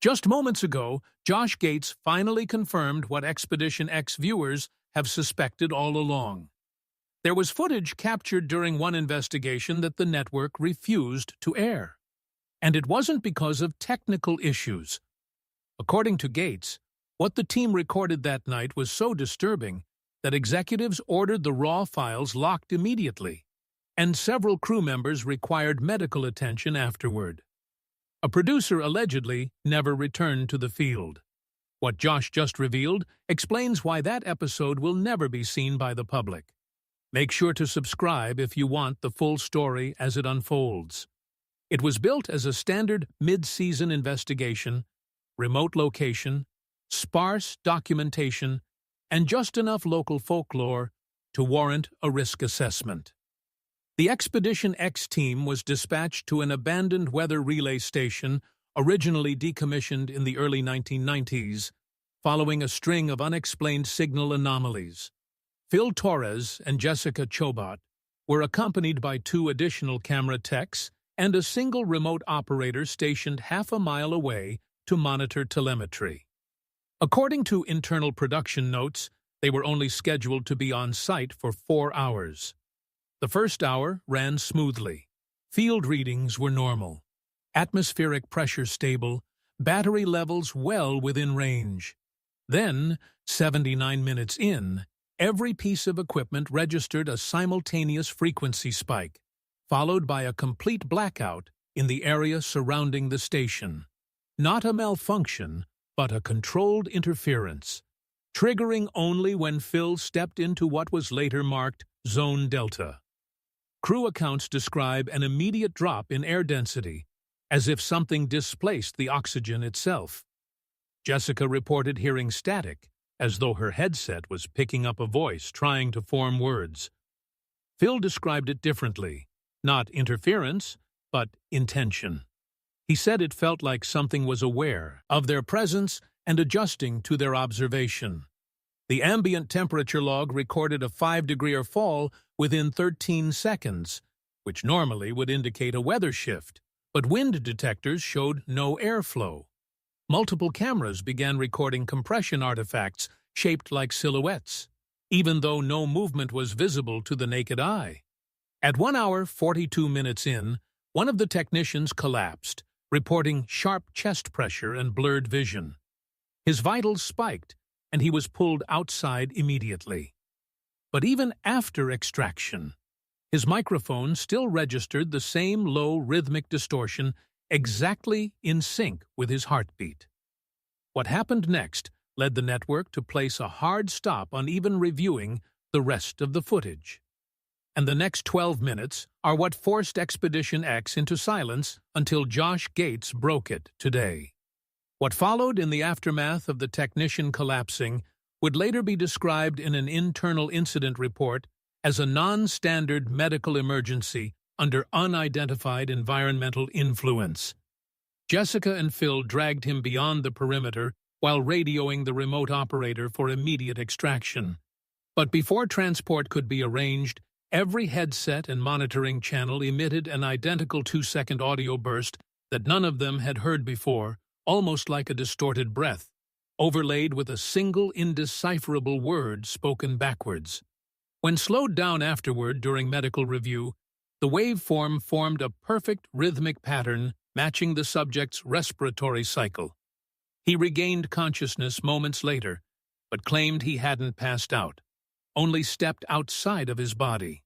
Just moments ago, Josh Gates finally confirmed what Expedition X viewers have suspected all along. There was footage captured during one investigation that the network refused to air. And it wasn't because of technical issues. According to Gates, what the team recorded that night was so disturbing that executives ordered the raw files locked immediately, and several crew members required medical attention afterward. A producer allegedly never returned to the field. What Josh just revealed explains why that episode will never be seen by the public. Make sure to subscribe if you want the full story as it unfolds. It was built as a standard mid-season investigation, remote location, sparse documentation, and just enough local folklore to warrant a risk assessment. The Expedition X team was dispatched to an abandoned weather relay station originally decommissioned in the early 1990s, following a string of unexplained signal anomalies. Phil Torres and Jessica Chobot were accompanied by 2 additional camera techs and a single remote operator stationed half a mile away to monitor telemetry. According to internal production notes, they were only scheduled to be on site for 4 hours. The first hour ran smoothly. Field readings were normal. Atmospheric pressure stable, battery levels well within range. Then, 79 minutes in, every piece of equipment registered a simultaneous frequency spike, followed by a complete blackout in the area surrounding the station. Not a malfunction, but a controlled interference, triggering only when Phil stepped into what was later marked Zone Delta. Crew accounts describe an immediate drop in air density, as if something displaced the oxygen itself. Jessica reported hearing static, as though her headset was picking up a voice trying to form words. Phil described it differently, not interference, but intention. He said it felt like something was aware of their presence and adjusting to their observation. The ambient temperature log recorded a 5-degree fall within 13 seconds, which normally would indicate a weather shift, but wind detectors showed no airflow. Multiple cameras began recording compression artifacts shaped like silhouettes, even though no movement was visible to the naked eye. At 1 hour 42 minutes in, one of the technicians collapsed, reporting sharp chest pressure and blurred vision. His vitals spiked, and he was pulled outside immediately. But even after extraction, his microphone still registered the same low rhythmic distortion exactly in sync with his heartbeat. What happened next led the network to place a hard stop on even reviewing the rest of the footage. And the next 12 minutes are what forced Expedition X into silence until Josh Gates broke it today. What followed in the aftermath of the technician collapsing would later be described in an internal incident report as a non-standard medical emergency under unidentified environmental influence. Jessica and Phil dragged him beyond the perimeter while radioing the remote operator for immediate extraction. But before transport could be arranged, every headset and monitoring channel emitted an identical 2-second audio burst that none of them had heard before, almost like a distorted breath, overlaid with a single indecipherable word spoken backwards. When slowed down afterward during medical review, the waveform formed a perfect rhythmic pattern matching the subject's respiratory cycle. He regained consciousness moments later, but claimed he hadn't passed out, only stepped outside of his body.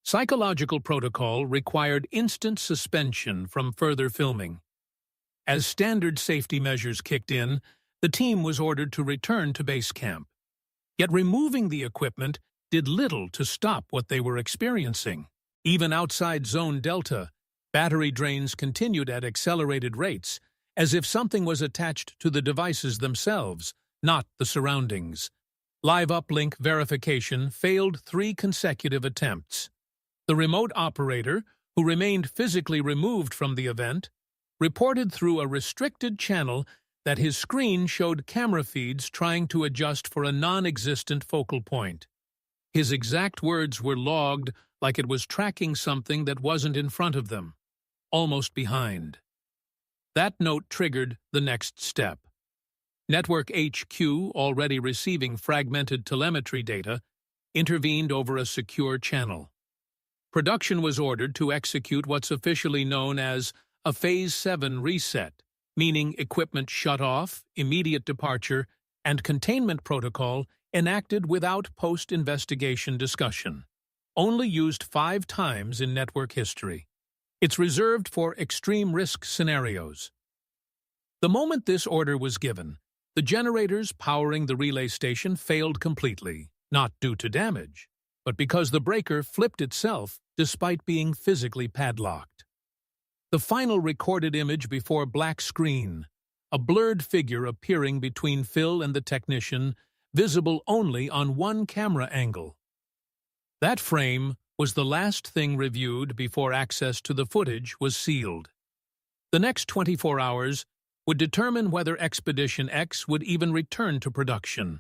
Psychological protocol required instant suspension from further filming. As standard safety measures kicked in, the team was ordered to return to base camp. Yet removing the equipment did little to stop what they were experiencing. Even outside Zone Delta, battery drains continued at accelerated rates, as if something was attached to the devices themselves, not the surroundings. Live uplink verification failed 3 consecutive attempts. The remote operator, who remained physically removed from the event, reported through a restricted channel that his screen showed camera feeds trying to adjust for a non-existent focal point. His exact words were logged like it was tracking something that wasn't in front of them, almost behind. That note triggered the next step. Network HQ, already receiving fragmented telemetry data, intervened over a secure channel. Production was ordered to execute what's officially known as a Phase 7 reset, meaning equipment shut off, immediate departure, and containment protocol enacted without post-investigation discussion. Only used 5 times in network history. It's reserved for extreme risk scenarios. The moment this order was given, the generators powering the relay station failed completely, not due to damage, but because the breaker flipped itself despite being physically padlocked. The final recorded image before black screen, a blurred figure appearing between Phil and the technician, visible only on one camera angle. That frame was the last thing reviewed before access to the footage was sealed. The next 24 hours would determine whether Expedition X would even return to production.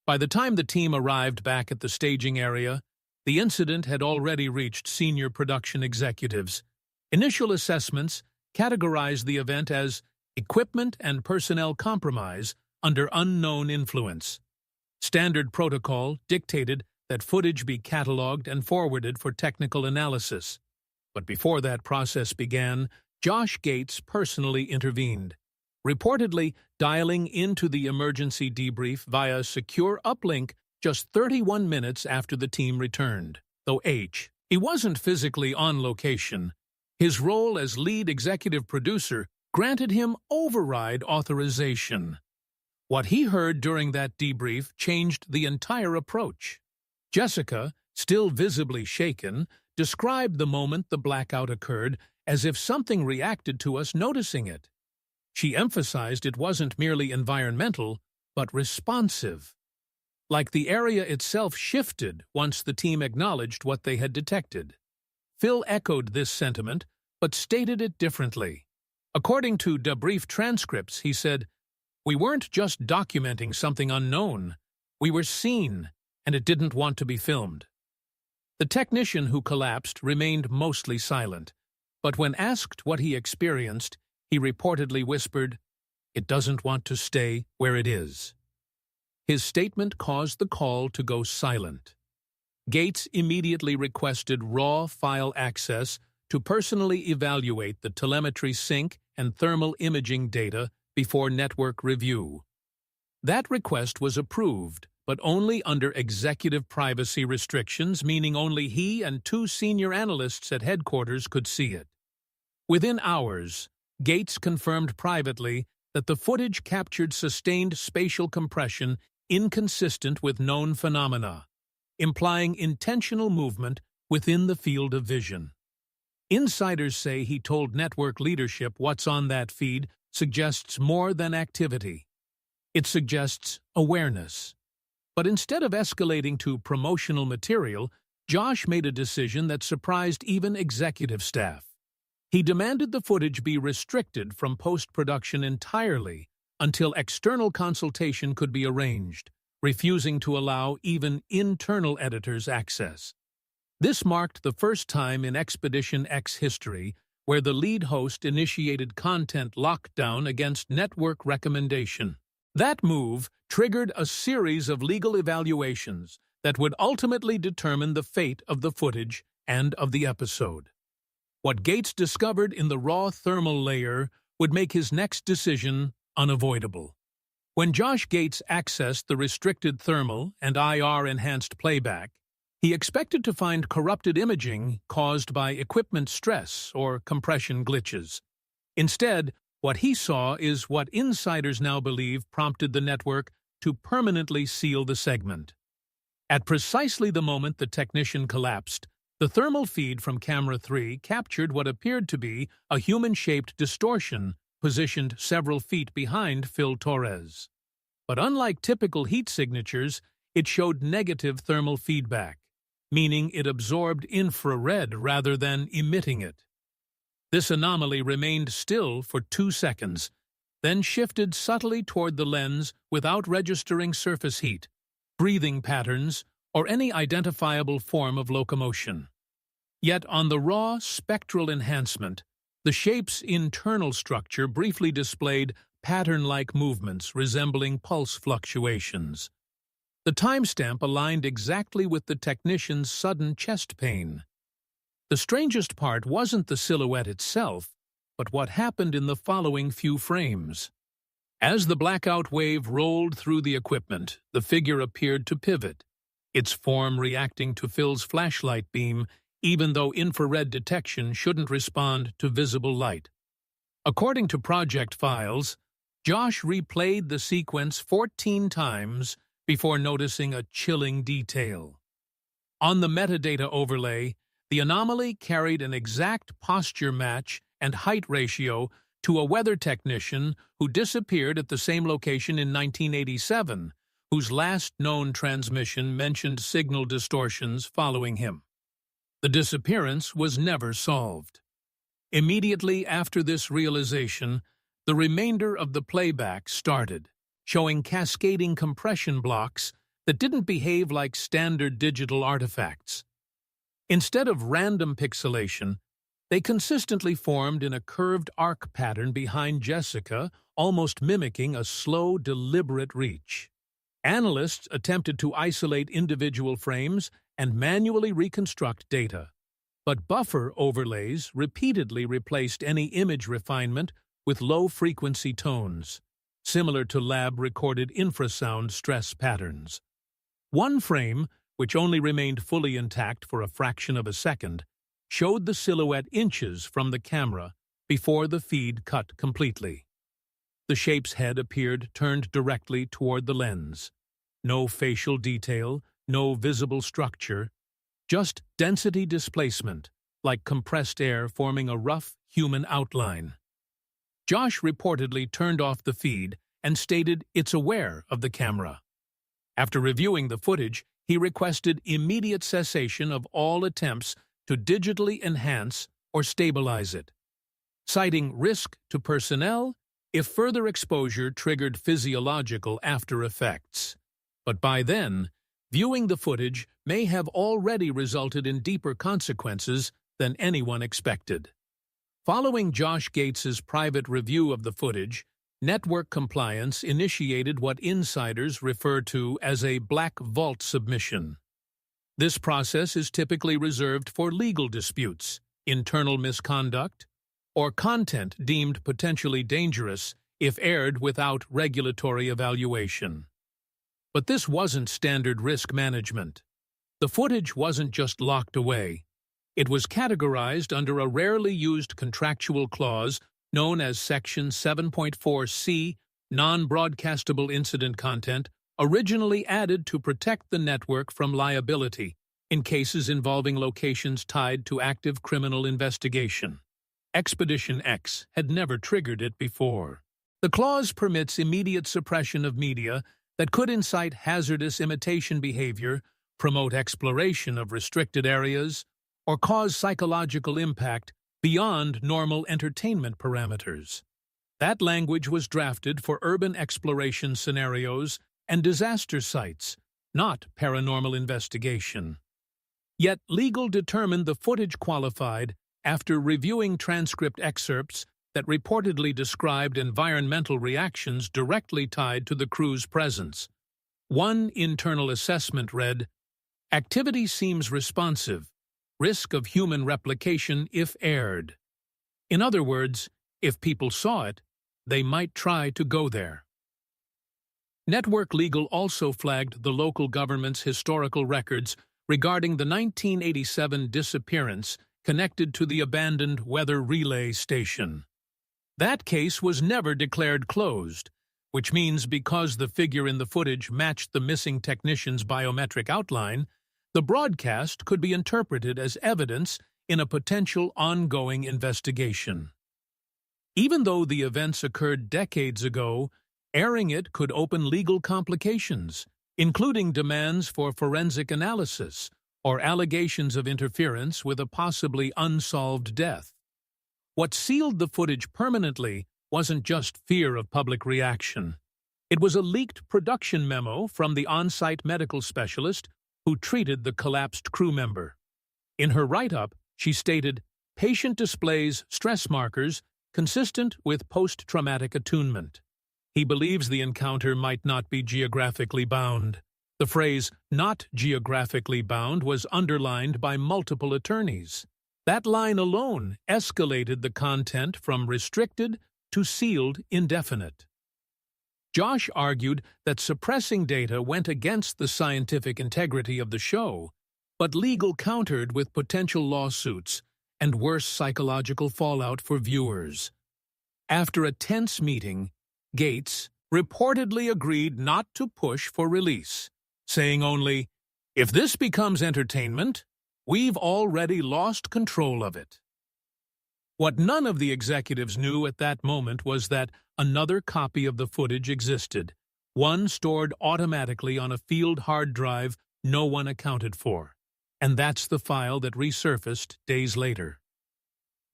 By the time the team arrived back at the staging area, the incident had already reached senior production executives. Initial assessments categorized the event as equipment and personnel compromise under unknown influence. Standard protocol dictated that footage be cataloged and forwarded for technical analysis. But before that process began, Josh Gates personally intervened, reportedly dialing into the emergency debrief via a secure uplink just 31 minutes after the team returned. Though he wasn't physically on location, his role as lead executive producer granted him override authorization. What he heard during that debrief changed the entire approach. Jessica, still visibly shaken, described the moment the blackout occurred as if something reacted to us noticing it. She emphasized it wasn't merely environmental, but responsive. Like the area itself shifted once the team acknowledged what they had detected. Phil echoed this sentiment, but stated it differently. According to debrief transcripts, he said, "We weren't just documenting something unknown. We were seen, and it didn't want to be filmed." The technician who collapsed remained mostly silent, but when asked what he experienced, he reportedly whispered, "It doesn't want to stay where it is." His statement caused the call to go silent. Gates immediately requested raw file access to personally evaluate the telemetry sync and thermal imaging data before network review. That request was approved, but only under executive privacy restrictions, meaning only he and 2 senior analysts at headquarters could see it. Within hours, Gates confirmed privately that the footage captured sustained spatial compression inconsistent with known phenomena, implying intentional movement within the field of vision. Insiders say he told network leadership what's on that feed suggests more than activity. It suggests awareness. But instead of escalating to promotional material, Josh made a decision that surprised even executive staff. He demanded the footage be restricted from post-production entirely until external consultation could be arranged, refusing to allow even internal editors access. This marked the first time in Expedition X history where the lead host initiated content lockdown against network recommendation. That move triggered a series of legal evaluations that would ultimately determine the fate of the footage and of the episode. What Gates discovered in the raw thermal layer would make his next decision unavoidable. When Josh Gates accessed the restricted thermal and IR-enhanced playback, he expected to find corrupted imaging caused by equipment stress or compression glitches. Instead, what he saw is what insiders now believe prompted the network to permanently seal the segment. At precisely the moment the technician collapsed, the thermal feed from camera 3 captured what appeared to be a human-shaped distortion positioned several feet behind Phil Torres. But unlike typical heat signatures, it showed negative thermal feedback, meaning it absorbed infrared rather than emitting it. This anomaly remained still for 2 seconds, then shifted subtly toward the lens without registering surface heat, breathing patterns, or any identifiable form of locomotion. Yet on the raw spectral enhancement, The shape's internal structure briefly displayed pattern-like movements resembling pulse fluctuations. The timestamp aligned exactly with the technician's sudden chest pain. The strangest part wasn't the silhouette itself, but what happened in the following few frames. As the blackout wave rolled through the equipment, the figure appeared to pivot, its form reacting to Phil's flashlight beam, even though infrared detection shouldn't respond to visible light. According to project files, Josh replayed the sequence 14 times before noticing a chilling detail. On the metadata overlay, the anomaly carried an exact posture match and height ratio to a weather technician who disappeared at the same location in 1987, whose last known transmission mentioned signal distortions following him. The disappearance was never solved. Immediately after this realization, the remainder of the playback started, showing cascading compression blocks that didn't behave like standard digital artifacts. Instead of random pixelation, they consistently formed in a curved arc pattern behind Jessica, almost mimicking a slow, deliberate reach. Analysts attempted to isolate individual frames and manually reconstruct data, but buffer overlays repeatedly replaced any image refinement with low-frequency tones, similar to lab-recorded infrasound stress patterns. One frame, which only remained fully intact for a fraction of a second, showed the silhouette inches from the camera before the feed cut completely. The shape's head appeared turned directly toward the lens. No facial detail, no visible structure, just density displacement, like compressed air forming a rough human outline. Josh reportedly turned off the feed and stated it's aware of the camera. After reviewing the footage, he requested immediate cessation of all attempts to digitally enhance or stabilize it, citing risk to personnel if further exposure triggered physiological after effects. But by then, viewing the footage may have already resulted in deeper consequences than anyone expected. Following Josh Gates's private review of the footage, Network Compliance initiated what insiders refer to as a black vault submission. This process is typically reserved for legal disputes, internal misconduct, or content deemed potentially dangerous if aired without regulatory evaluation. But this wasn't standard risk management. The footage wasn't just locked away. It was categorized under a rarely used contractual clause known as Section 7.4c, Non-Broadcastable Incident Content, originally added to protect the network from liability in cases involving locations tied to active criminal investigation. Expedition X had never triggered it before. The clause permits immediate suppression of media that could incite hazardous imitation behavior, promote exploration of restricted areas, or cause psychological impact beyond normal entertainment parameters. That language was drafted for urban exploration scenarios and disaster sites, not paranormal investigation. Yet legal determined the footage qualified after reviewing transcript excerpts that reportedly described environmental reactions directly tied to the crew's presence. One internal assessment read, "Activity seems responsive. Risk of human replication if aired." In other words, if people saw it, they might try to go there. Network Legal also flagged the local government's historical records regarding the 1987 disappearance connected to the abandoned weather relay station. That case was never declared closed, which means because the figure in the footage matched the missing technician's biometric outline, the broadcast could be interpreted as evidence in a potential ongoing investigation. Even though the events occurred decades ago, airing it could open legal complications, including demands for forensic analysis or allegations of interference with a possibly unsolved death. What sealed the footage permanently wasn't just fear of public reaction. It was a leaked production memo from the on-site medical specialist who treated the collapsed crew member. In her write-up, she stated, patient displays stress markers consistent with post-traumatic attunement. He believes the encounter might not be geographically bound. The phrase, "not geographically bound," was underlined by multiple attorneys. That line alone escalated the content from restricted to sealed indefinite. Josh argued that suppressing data went against the scientific integrity of the show, but legal countered with potential lawsuits and worse psychological fallout for viewers. After a tense meeting, Gates reportedly agreed not to push for release, saying only, "If this becomes entertainment, we've already lost control of it." What none of the executives knew at that moment was that another copy of the footage existed, one stored automatically on a field hard drive no one accounted for. And that's the file that resurfaced days later.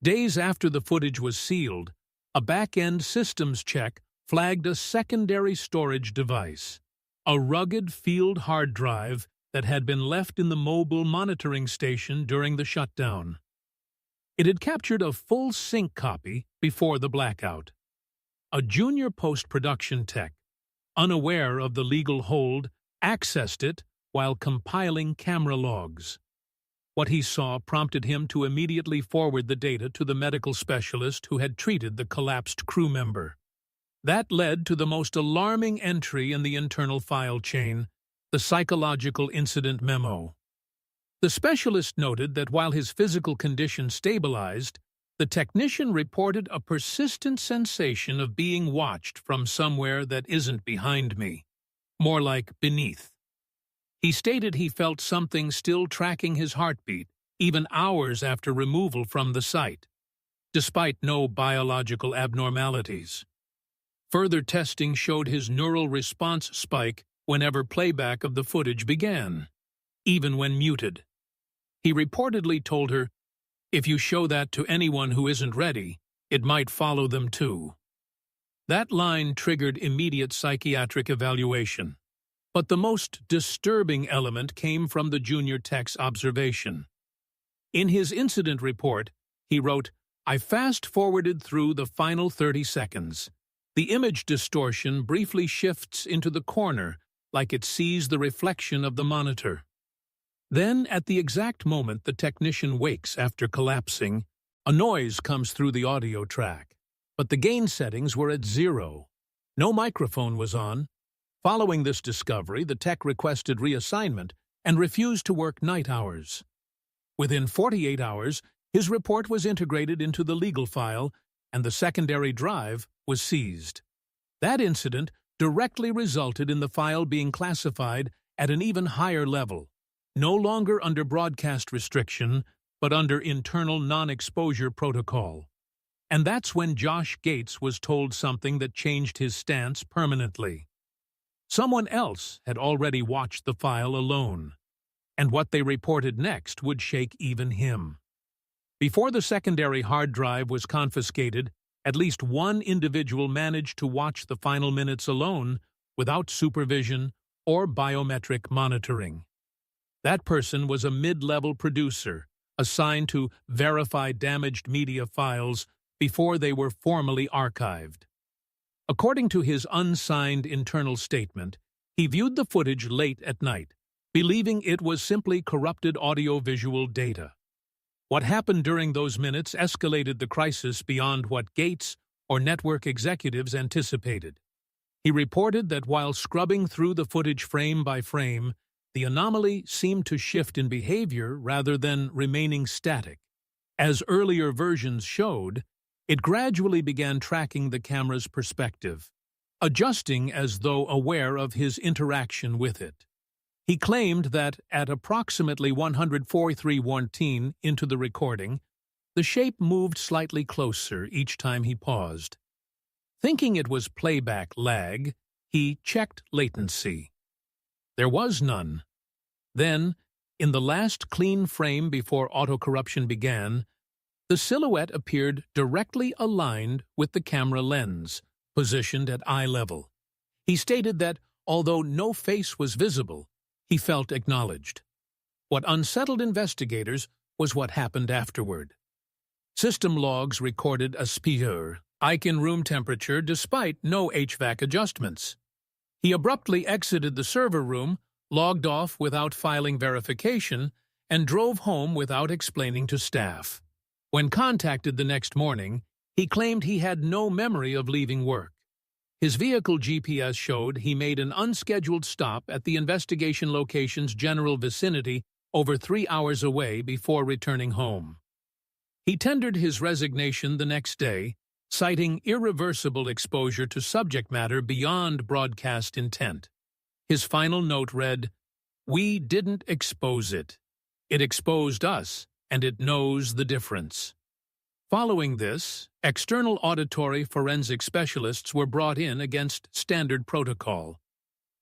Days after the footage was sealed, a back-end systems check flagged a secondary storage device, a rugged field hard drive that had been left in the mobile monitoring station during the shutdown. It had captured a full sync copy before the blackout. A junior post-production tech, unaware of the legal hold, accessed it while compiling camera logs. What he saw prompted him to immediately forward the data to the medical specialist who had treated the collapsed crew member. That led to the most alarming entry in the internal file chain, the psychological incident memo. The specialist noted that while his physical condition stabilized, the technician reported a persistent sensation of being watched from somewhere that isn't behind me, more like beneath. He stated he felt something still tracking his heartbeat, even hours after removal from the site, despite no biological abnormalities. Further testing showed his neural response spike whenever playback of the footage began, even when muted. He reportedly told her, "If you show that to anyone who isn't ready, it might follow them too." That line triggered immediate psychiatric evaluation. But the most disturbing element came from the junior tech's observation. In his incident report, he wrote, "I fast-forwarded through the final 30 seconds. The image distortion briefly shifts into the corner, like it sees the reflection of the monitor. Then, at the exact moment the technician wakes after collapsing, a noise comes through the audio track. But the gain settings were at 0. No microphone was on. Following this discovery, the tech requested reassignment and refused to work night hours. Within 48 hours, his report was integrated into the legal file, and the secondary drive was seized. That incident directly resulted in the file being classified at an even higher level, no longer under broadcast restriction, but under internal non-exposure protocol. And that's when Josh Gates was told something that changed his stance permanently. Someone else had already watched the file alone, and what they reported next would shake even him. Before the secondary hard drive was confiscated, at least one individual managed to watch the final minutes alone without supervision or biometric monitoring. That person was a mid-level producer assigned to verify damaged media files before they were formally archived. According to his unsigned internal statement, he viewed the footage late at night, believing it was simply corrupted audio-visual data. What happened during those minutes escalated the crisis beyond what Gates or network executives anticipated. He reported that while scrubbing through the footage frame by frame, the anomaly seemed to shift in behavior rather than remaining static. As earlier versions showed, it gradually began tracking the camera's perspective, adjusting as though aware of his interaction with it. He claimed that at approximately 104:3:14 into the recording, the shape moved slightly closer each time he paused. Thinking it was playback lag, he checked latency. There was none. Then, in the last clean frame before autocorruption began, the silhouette appeared directly aligned with the camera lens, positioned at eye level. He stated that, although no face was visible, he felt acknowledged. What unsettled investigators was what happened afterward. System logs recorded a spike in room temperature despite no HVAC adjustments. He abruptly exited the server room, logged off without filing verification, and drove home without explaining to staff. When contacted the next morning, he claimed he had no memory of leaving work. His vehicle GPS showed he made an unscheduled stop at the investigation location's general vicinity over 3 hours away before returning home. He tendered his resignation the next day, citing irreversible exposure to subject matter beyond broadcast intent. His final note read, "We didn't expose it. It exposed us, and it knows the difference." Following this, external auditory forensic specialists were brought in against standard protocol.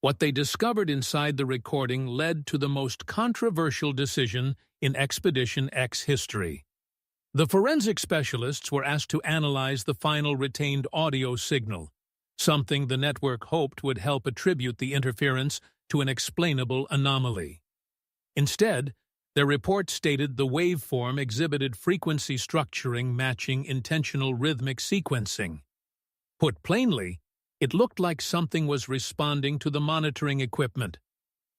What they discovered inside the recording led to the most controversial decision in Expedition X history. The forensic specialists were asked to analyze the final retained audio signal, something the network hoped would help attribute the interference to an explainable anomaly. Instead, their report stated the waveform exhibited frequency structuring matching intentional rhythmic sequencing. Put plainly, it looked like something was responding to the monitoring equipment,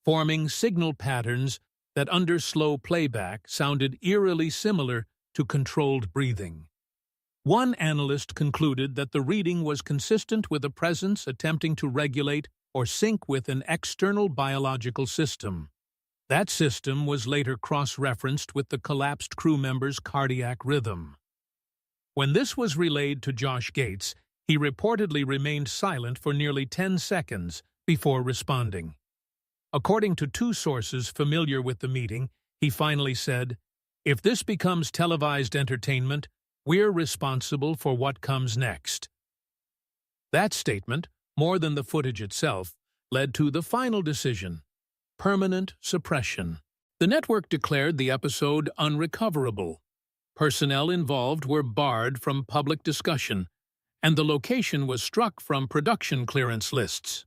forming signal patterns that under slow playback sounded eerily similar to controlled breathing. One analyst concluded that the reading was consistent with a presence attempting to regulate or sync with an external biological system. That system was later cross-referenced with the collapsed crew member's cardiac rhythm. When this was relayed to Josh Gates, he reportedly remained silent for nearly 10 seconds before responding. According to 2 sources familiar with the meeting, he finally said, "If this becomes televised entertainment, we're responsible for what comes next." That statement, more than the footage itself, led to the final decision: permanent suppression. The network declared the episode unrecoverable. Personnel involved were barred from public discussion, and the location was struck from production clearance lists.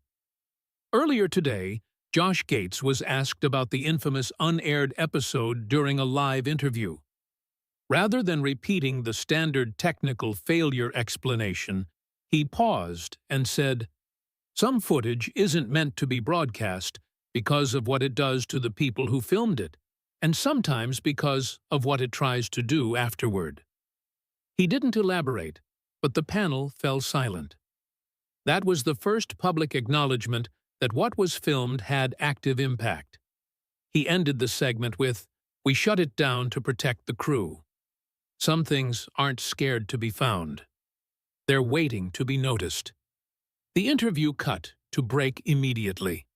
Earlier today, Josh Gates was asked about the infamous unaired episode during a live interview. Rather than repeating the standard technical failure explanation, he paused and said, "Some footage isn't meant to be broadcast because of what it does to the people who filmed it, and sometimes because of what it tries to do afterward." He didn't elaborate, but the panel fell silent. That was the first public acknowledgement that what was filmed had active impact. He ended the segment with, "We shut it down to protect the crew. Some things aren't scared to be found. They're waiting to be noticed." The interview cut to break immediately.